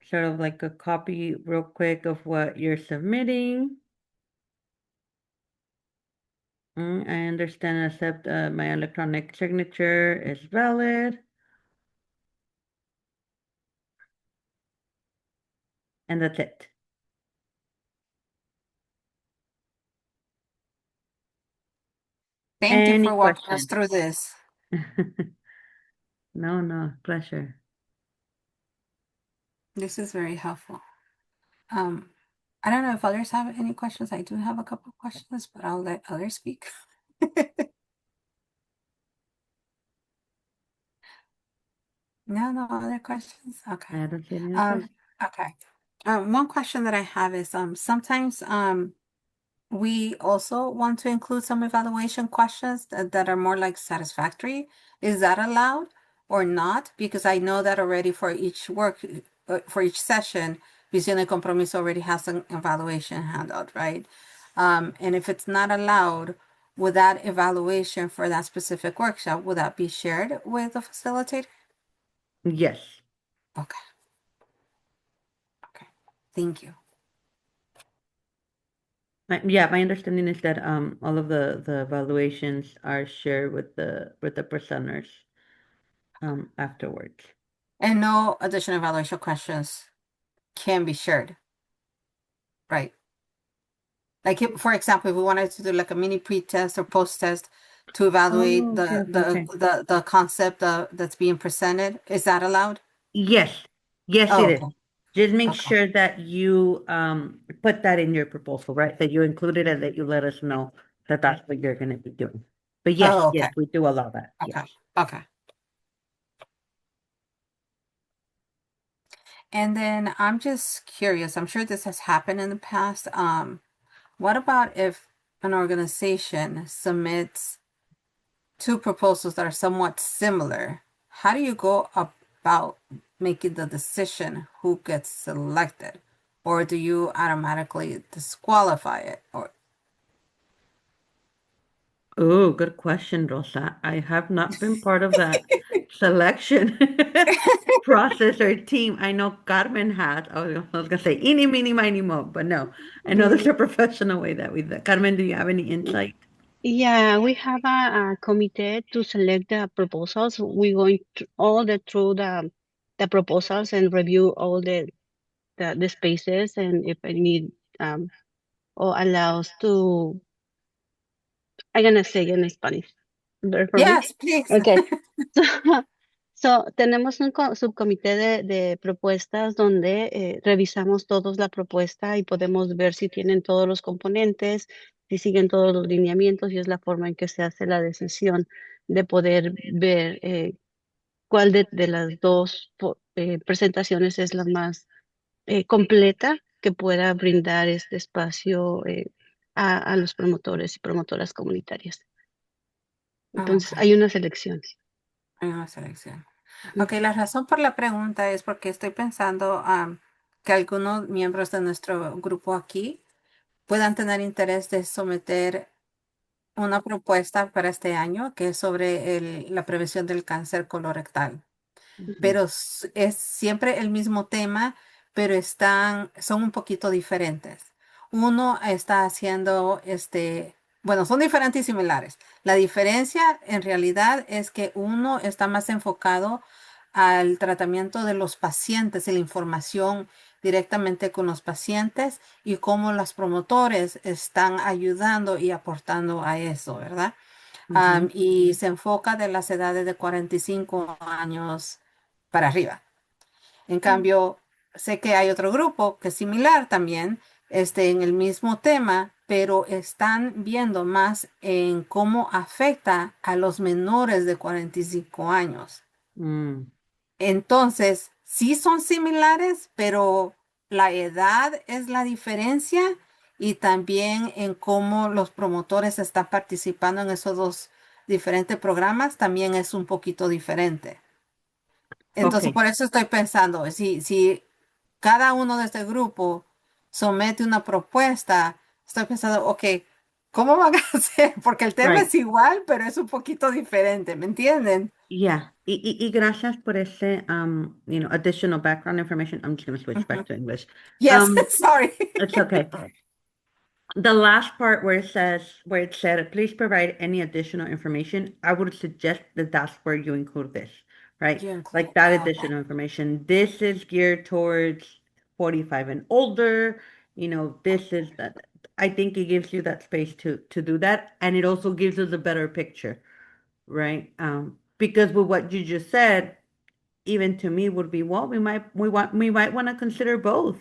sort of like a copy real quick of what you're submitting. I understand and accept my electronic signature is valid. And that's it. Thank you Any for walking us questions? through this. No, pleasure. This is very helpful. I don't know if others have any questions. I do have a couple of questions, but I'll let others speak. No other questions? Okay. I don't see any others. Okay. One question that I have is sometimes we also want to include some evaluation questions that are more like satisfactory. Is that allowed or not? Because I know that already for each for each session, Visión y Compromiso already has an evaluation handout, right? And if it's not allowed, would that evaluation for that specific workshop, would that be shared with the facilitator? Yes. Okay. Okay. Thank you. Yeah, my understanding is that all of the evaluations are shared with the presenters afterwards. And no additional evaluation questions can be shared, right? Like if, for example, if we wanted to do like a mini pre-test or post-test to evaluate Oh, okay, okay. the concept that's being presented, is that allowed? Yes, yes, Oh, it is. okay. Just make Okay. sure that you put that in your proposal, right? That you include it and that you let us know that that's what you're going to be doing. But yes, Oh, yes, okay. we do allow that. Okay. Yes. Okay. And then I'm just curious, I'm sure this has happened in the past. What about if an organization submits two proposals that are somewhat similar? How do you go about making the decision who gets selected? Or do you automatically disqualify it? Or Oh, good question, Rosa. I have not been part of that selection process or team. I know Carmen has. I was gonna say eeny, meeny, miny, mo, but no. I know there's a professional way that we do. Carmen, do you have any insight? Yeah, we have a committee to select the proposals. We're going through the proposals and review all the spaces, and if I need or allows to, I'm gonna say in Spanish. Bear for me. yes, please. Okay. So, tenemos un subcomité de propuestas donde revisamos todos la propuesta y podemos ver si tienen todos los componentes, si siguen todos los lineamientos, y es la forma en que se hace la decisión de poder ver cuál de las dos presentaciones es la más completa que pueda brindar este espacio a los promotores y promotoras comunitarias. Entonces, Okay. hay una selección. Hay una selección. Ok, la razón por la pregunta es porque estoy pensando que algunos miembros de nuestro grupo aquí puedan tener interés de someter una propuesta para este año que es sobre la prevención del cáncer colorectal. Pero es siempre el mismo tema, pero son un poquito diferentes. Uno está haciendo, bueno, son diferentes y similares. La diferencia en realidad es que uno está más enfocado al tratamiento de los pacientes y la información directamente con los pacientes y cómo los promotores están ayudando y aportando a eso, ¿verdad? Y se enfoca de las edades de 45 años para arriba. En cambio, sé que hay otro grupo que es similar también, en el mismo tema, pero están viendo más en cómo afecta a los menores de 45 años. Mm, Entonces, sí son similares, pero la edad es la diferencia y también en cómo los promotores están participando en esos dos diferentes programas también es un poquito diferente. Entonces, okay, por eso estoy pensando, si cada uno de este grupo somete una propuesta, estoy pensando, ok, ¿cómo van a hacer? Porque el tema right. es igual, pero es un poquito diferente, ¿me entienden? Yeah. Y gracias por ese, additional background information. I'm just going to switch back Ujú. to English. Yes, sorry. It's okay. The last part where it said, please provide any additional information, I would suggest that that's where you include this, right? You include, Like that oh, okay. additional information. This is geared towards 45 and older. this is that. I think it gives you that space to do that, and it also gives us a better picture, right? Because with what you just said, even to me would be, well, we might want to consider both,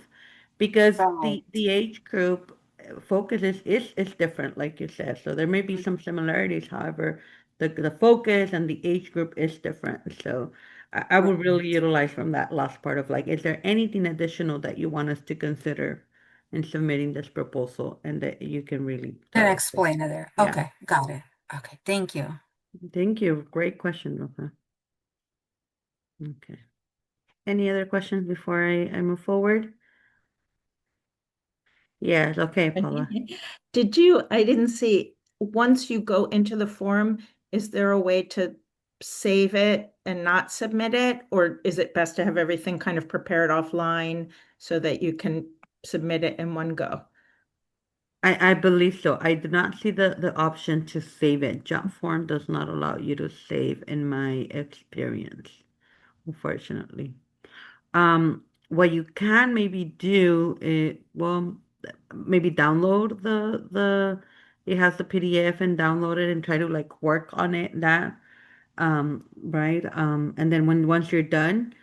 because Right. the age group focus is different, like you said. So there may be some similarities, however, the focus and the age group is different. So I would really Right. utilize from that last part of, like, is there anything additional that you want us to consider in submitting this proposal, and that you can really And tell us. explain it there. Yeah. Okay, got it. Okay, thank you. Thank you. Great question, Rosa. Okay. Any other questions before I move forward? Yes, okay, Paula. I didn't see, once you go into the form, is there a way to save it and not submit it? Or is it best to have everything kind of prepared offline so that you can submit it in one go? I believe so. I do not see the option to save it. Job form does not allow you to save, in my experience, unfortunately. What you can maybe do is, well, maybe download it has the PDF, and download it and try to, like, work on it, right? And then once you're done,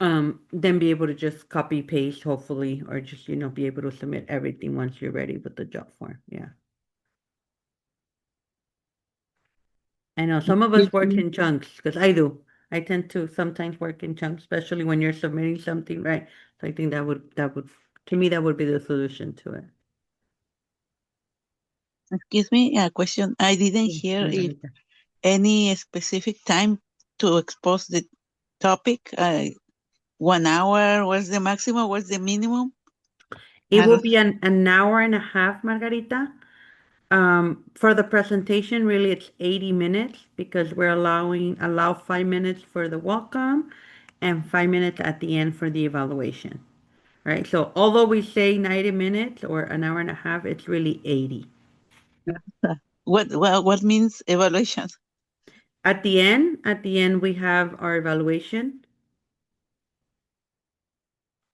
then be able to just copy paste, hopefully, or just, be able to submit everything once you're ready with the job form. Yeah. I know some of us Excuse work me. in chunks, because I do. I tend to sometimes work in chunks, especially when you're submitting something, right? So I think to me, that would be the solution to it. Excuse me, a question. I didn't Yes, hear if Margarita. any specific time to expose the topic. 1 hour was the maximum, was the minimum? It How will does- be an hour and a half, Margarita. For the presentation, really, it's 80 minutes, because we're allow 5 minutes for the welcome and 5 minutes at the end for the evaluation, right? So although we say 90 minutes or an hour and a half, it's really 80. what means evaluation? At the end, we have our evaluation.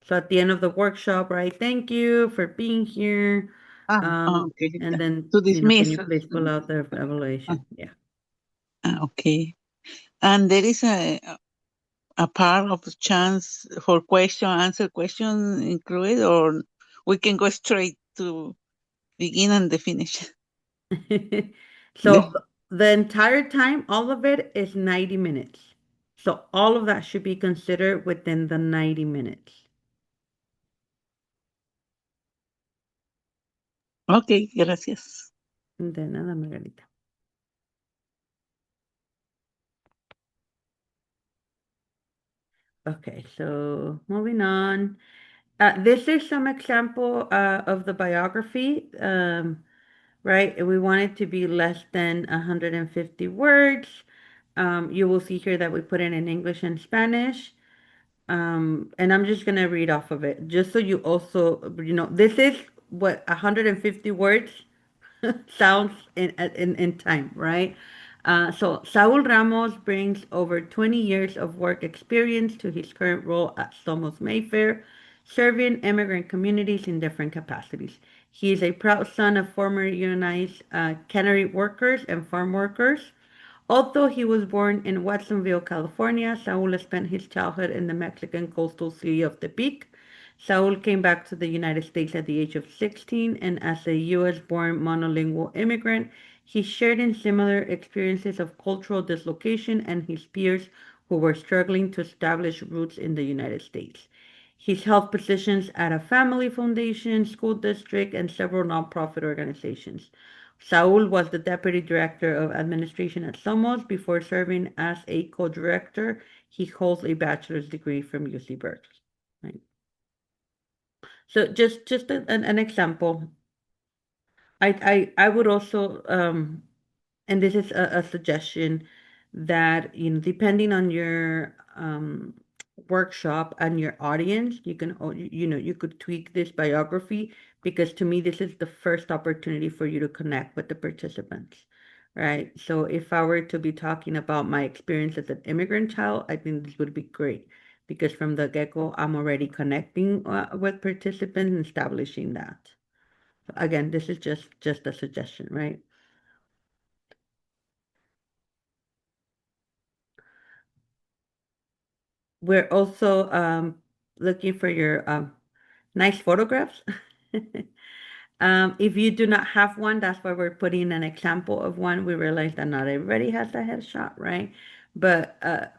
So at the end of the workshop, right? Thank you for being here. Okay. And then, To can dismiss. you please pull out the evaluation? Yeah. Okay. And there is a part of chance for answer question included, or we can go straight to begin and the finish. So the entire time, all of it is 90 minutes. So all of that should be considered within the 90 minutes. Okay, gracias. De nada, Margarita. Okay, so moving on. This is some example of the biography, right? We want it to be less than 150 words. You will see here that we put it in English and Spanish. And I'm just gonna read off of it, just so you also, this is what 150 words sounds in time, right? So Saul Ramos brings over 20 years of work experience to his current role at Somos Mayfair, serving immigrant communities in different capacities. He is a proud son of former unionized cannery workers and farm workers. Although he was born in Watsonville, California, Saul spent his childhood in the Mexican coastal city of Tepic. Saul came back to the United States at the age of 16, and as a U.S.-born monolingual immigrant, he shared in similar experiences of cultural dislocation and his peers who were struggling to establish roots in the United States. He's held positions at a family foundation, school district, and several nonprofit organizations. Saul was the deputy director of administration at Somos before serving as a co-director. He holds a bachelor's degree from UC Berkeley. Right. So just an example. I would also and this is a suggestion, that depending on your workshop and your audience, you can you could tweak this biography, because to me this is the first opportunity for you to connect with the participants, right? So if I were to be talking about my experience as an immigrant child, I think this would be great, because from the get-go, I'm already connecting with participants and establishing that. Again, this is just a suggestion, right? We're also looking for your nice photographs. If you do not have one, that's why we're putting an example of one. We realize that not everybody has a headshot, right? But a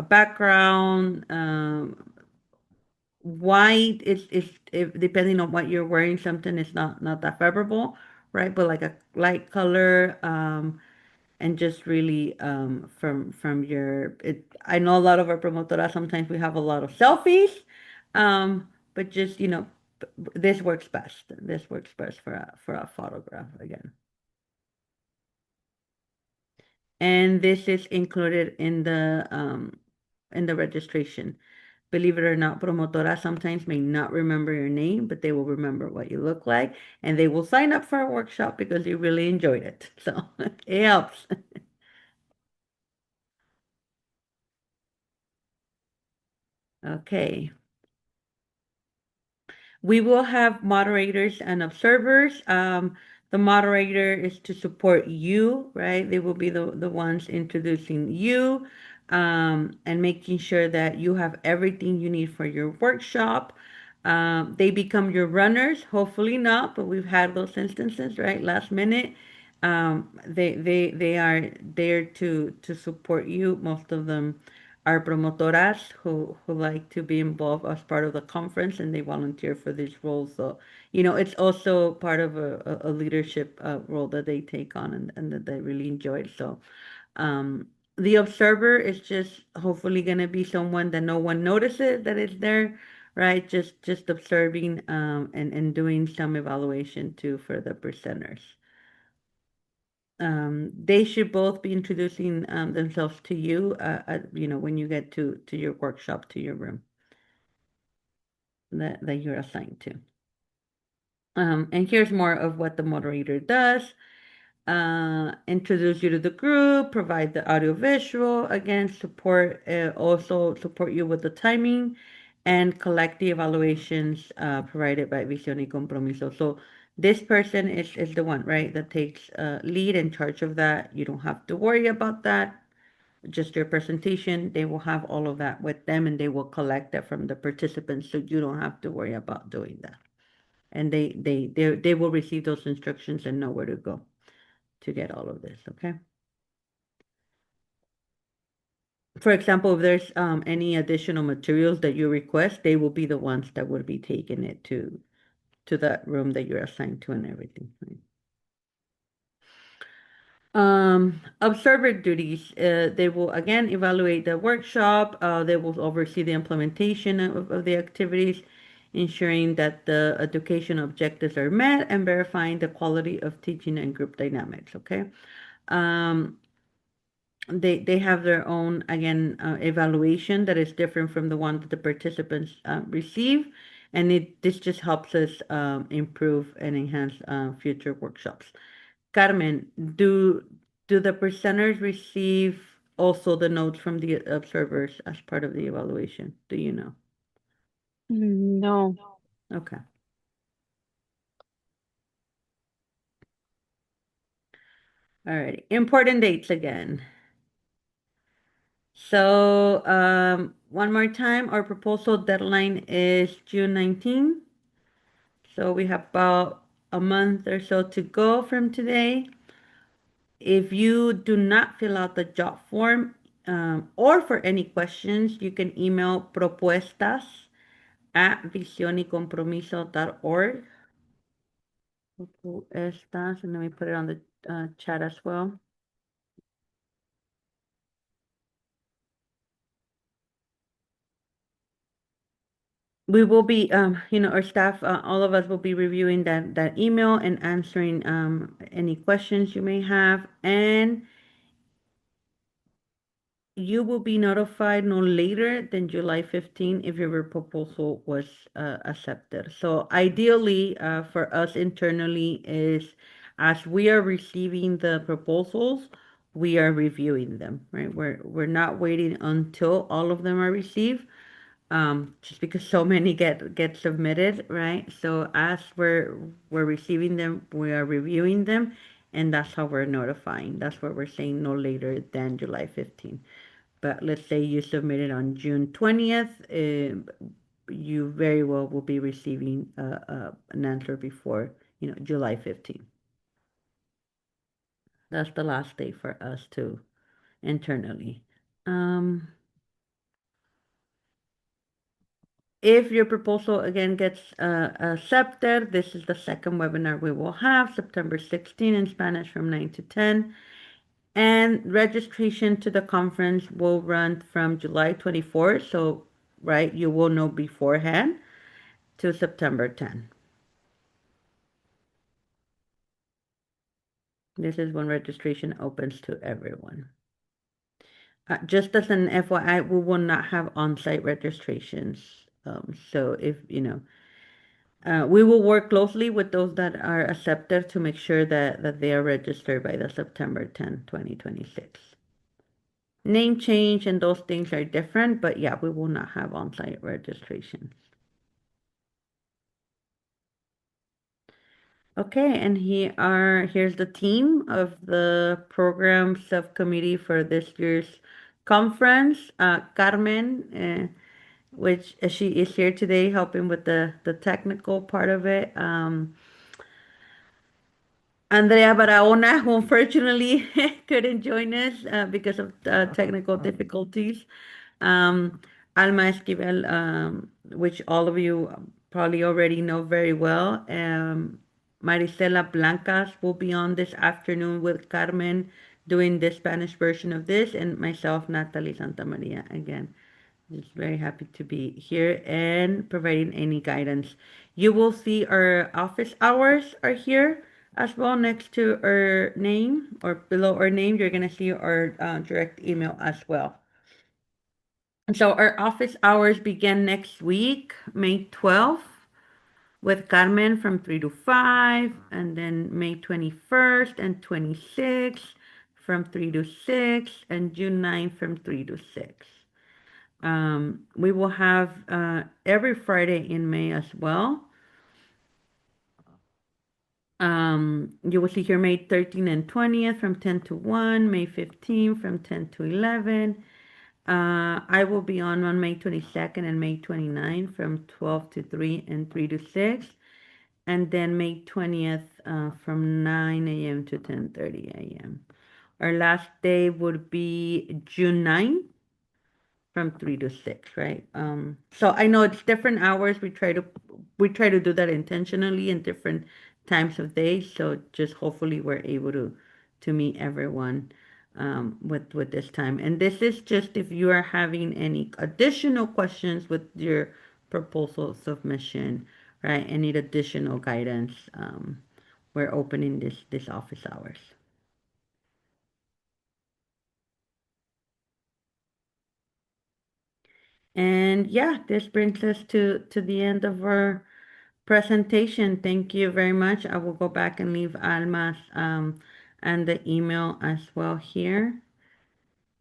background, white is if depending on what you're wearing, something is not that favorable, right? But like a light color, and just really from your it. I know a lot of our promotoras sometimes we have a lot of selfies, but just this works best. This works best for a photograph again. And this is included in the registration. Believe it or not, promotoras sometimes may not remember your name, but they will remember what you look like, and they will sign up for a workshop because you really enjoyed it. So it helps. Okay. We will have moderators and observers. The moderator is to support you, right? They will be the ones introducing you, and making sure that you have everything you need for your workshop. They become your runners, hopefully not, but we've had those instances, right? Last minute. They are there to support you. Most of them are promotoras who like to be involved as part of the conference, and they volunteer for these roles. So, it's also part of a leadership role that they take on, and that they really enjoy. So, the observer is just hopefully going to be someone that no one notices that it's there, right? Just observing, and doing some evaluation too for the presenters. They should both be introducing themselves to you, when you get to your workshop, to your room that you're assigned to. And here's more of what the moderator does. Introduce you to the group, provide the audio visual, again, also support you with the timing, and collect the evaluations provided by Visión y Compromiso. So this person is the one, right, that takes lead in charge of that. You don't have to worry about that. Just your presentation, they will have all of that with them, and they will collect that from the participants, so you don't have to worry about doing that. And they will receive those instructions and know where to go to get all of this, okay? For example, if there's any additional materials that you request, they will be the ones that will be taking it to that room that you're assigned to and everything, right? Observer duties, they will again evaluate the workshop, they will oversee the implementation of the activities, ensuring that the education objectives are met, and verifying the quality of teaching and group dynamics, okay? They have their own, again, evaluation that is different from the one that the participants receive, and this just helps us improve and enhance future workshops. Carmen, do the presenters receive also the notes from the observers as part of the evaluation? Do you know? No. Okay. All right. Important dates again. So one more time, our proposal deadline is June 19. So we have about a month or so to go from today. If you do not fill out the job form, or for any questions, you can email propuestas@visionycompromiso.org. Propuestas, and let me put it on the chat as well. We will be, our staff, all of us will be reviewing that email and answering any questions you may have. And you will be notified no later than July 15 if your proposal was accepted. So ideally, for us internally is as we are receiving the proposals, we are reviewing them, right? We're not waiting until all of them are received. just because so many get submitted, right? So as we're receiving them, we are reviewing them, and that's how we're notifying. That's what we're saying, no later than July 15th. But let's say you submitted on June 20th, you very well will be receiving an answer before, July 15th. That's the last day for us to internally. If your proposal again gets accepted, this is the second webinar we will have, September 16 in Spanish from 9 to 10. And registration to the conference will run from July 24th. So, right, you will know beforehand to September 10. This is when registration opens to everyone. Just as an FYI, we will not have on-site registrations. So if, we will work closely with those that are accepted to make sure that they are registered by the September 10, 2026. Name change and those things are different, but yeah, we will not have on-site registrations. Okay, and here's the team of the program subcommittee for this year's conference. Carmen, which she is here today helping with the technical part of it. Andrea Barahona, who unfortunately couldn't join us because of technical difficulties. Um, Alma Esquivel, which all of you probably already know very well. Marisela Blancas will be on this afternoon with Carmen doing the Spanish version of this, and myself, Nataly Santamaria, again. Just very happy to be here and providing any guidance. You will see our office hours are here as well next to our name or below our name. You're going to see our direct email as well. And so our office hours begin next week, May 12th, with Carmen from 3 to 5, and then May 21st and 26th from 3 to 6, and June 9th from 3 to 6. We will have every Friday in May as well. You will see here May 13th and 20th from 10 to 1, May 15th from 10 to 11. I will be on May 22nd and May 29th from 12 to 3 and 3 to 6. And then May 20th from 9 a.m. to 10:30 a.m. Our last day would be June 9th from 3 to 6, right? So I know it's different hours. We try to do that intentionally in different times of day. So just hopefully we're able to meet everyone with this time. And this is just if you are having any additional questions with your proposal submission, right? And need additional guidance. We're opening this office hours. And yeah, this brings us to the end of our presentation. Thank you very much. I will go back and leave Alma's and the email as well here.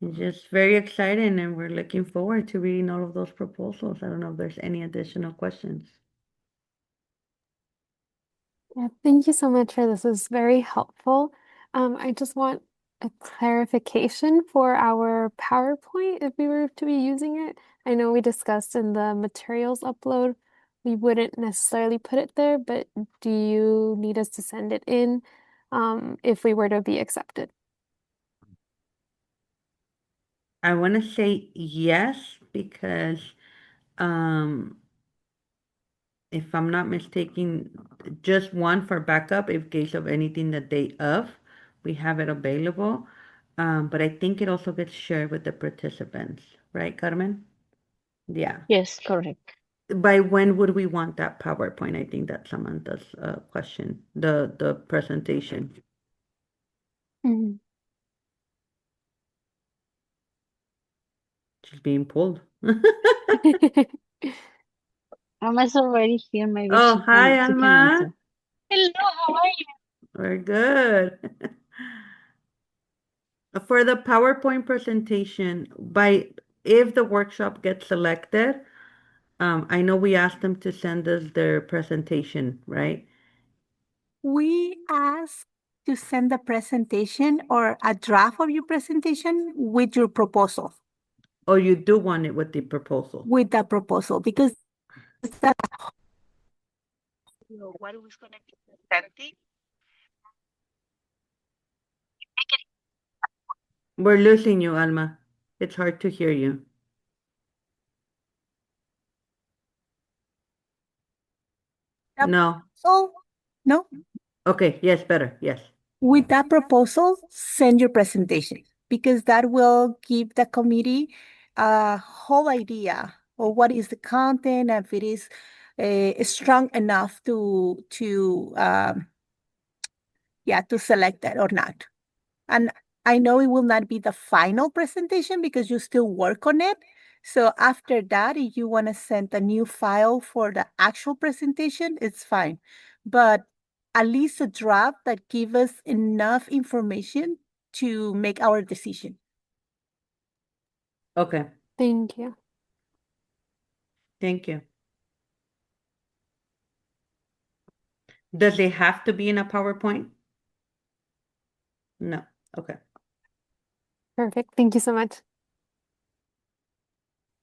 It's just very exciting, and we're looking forward to reading all of those proposals. I don't know if there's any additional questions. Yeah, thank you so much for this. It was very helpful. I just want a clarification for our PowerPoint if we were to be using it. I know we discussed in the materials upload, we wouldn't necessarily put it there, but do you need us to send it in if we were to be accepted? I want to say yes, because if I'm not mistaken, just one for backup in case of anything the day of, we have it available. But I think it also gets shared with the participants, right, Carmen? Yeah. Yes, correct. By when would we want that PowerPoint? I think that's Samantha's question, the presentation. Mhm. She's being pulled. Alma's already here. Maybe Oh, hi, she can Alma. answer. Hello, how are you? Very good. For the PowerPoint presentation, if the workshop gets selected, I know we asked them to send us their presentation, right? We ask to send a presentation or a draft of your presentation with your proposal, Or you do want it with the proposal? with the proposal, because that What was going to be presenting? We're losing you, Alma. It's hard to hear you. No. so no, Okay, yes, better. Yes. with that proposal, send your presentation, because that will give the committee a whole idea of what is the content, if it is strong enough to select it or not. And I know it will not be the final presentation because you still work on it. So after that, if you want to send a new file for the actual presentation, it's fine. But at least a draft that gives us enough information to make our decision. Okay, Thank you. thank you. Does it have to be in a PowerPoint? No. Okay. Perfect. Thank you so much.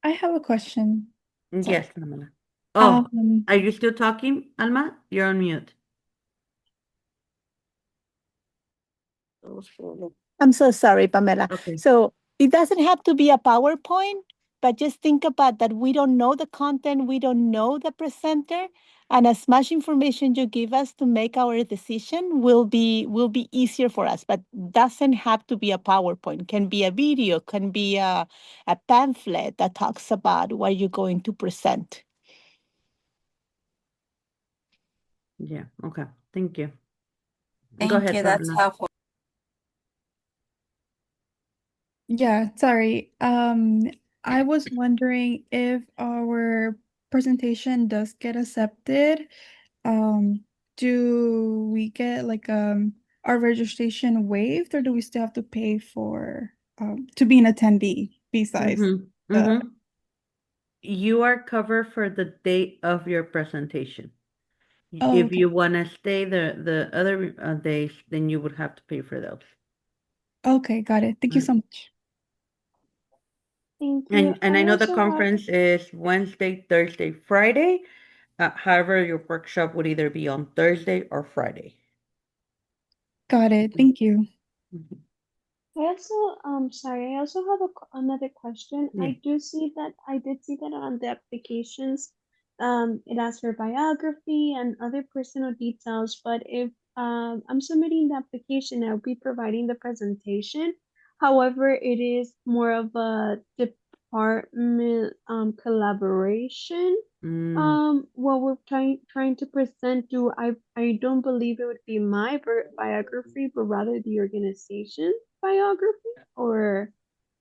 I have a question. Sorry. Yes, Pamela. Oh, Um, are you still talking, Alma? You're on mute. I'm so sorry, Pamela. Okay. So it doesn't have to be a PowerPoint, but just think about that we don't know the content, we don't know the presenter, and as much information you give us to make our decision will be easier for us. But doesn't have to be a PowerPoint. Can be a video, can be a pamphlet that talks about what you're going to present. Yeah, okay. Thank you. Thank Go ahead, you. That's Pamela. helpful. yeah, sorry. I was wondering if our presentation does get accepted, do we get like our registration waived, or do we still have to pay for to be an attendee besides Mm-hmm. the Mm-hmm. You are covered for the date of your presentation. Oh, If okay. you want to stay the other days, then you would have to pay for those. Okay, got it. Thank you so much. Thank you. And I know the also have- conference is Wednesday, Thursday, Friday. However, your workshop would either be on Thursday or Friday. Got it. Thank you. Mhm. I also, sorry, I also have another question. Yeah. I did see that on the applications, it asks for biography and other personal details, but if I'm submitting the application, I'll be providing the presentation. However, it is more of a department collaboration. What we're trying to present to, I don't believe it would be my biography, but rather the organization biography, or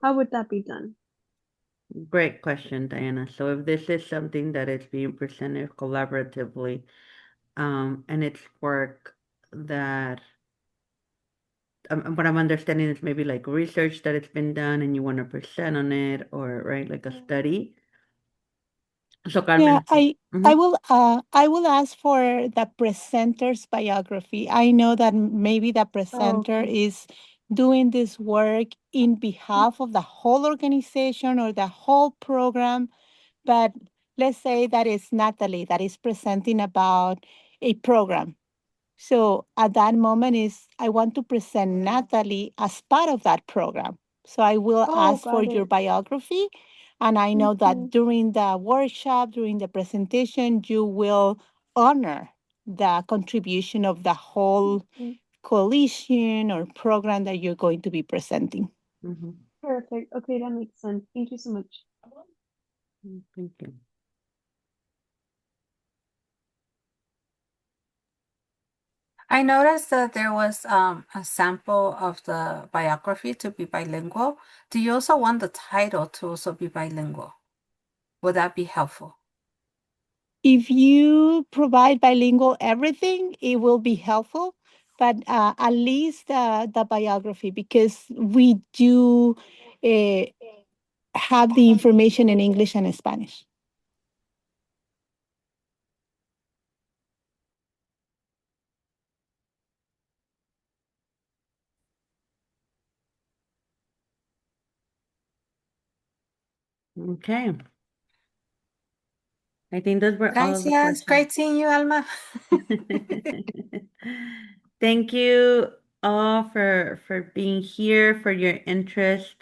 how would that be done? Great question, Diana. So if this is something that is being presented collaboratively, and it's work that what I'm understanding is maybe like research that it's been done and you want to present on it, or right, like a study. So Yeah, Carmen. I will ask for the presenter's biography. I know that maybe the presenter okay. is doing this work in behalf of the whole organization or the whole program, but let's say that it's Nataly that is presenting about a program. So at that moment is I want to present Nataly as part of that program. So I will Oh, ask for got your it. biography. And I know that during the workshop, during the presentation, you will honor the contribution of the whole Mhm. coalition or program that you're going to be presenting. Mm-hmm. Perfect. Okay, that makes sense. Thank you so much. Thank you. I noticed that there was a sample of the biography to be bilingual. Do you also want the title to also be bilingual? Would that be helpful? If you provide bilingual everything, it will be helpful. But at least the biography, because we do have the information in English and Spanish. Okay. I think those were all of the Gracias. questions. Great seeing you, Alma. Thank you all for being here, for your interest.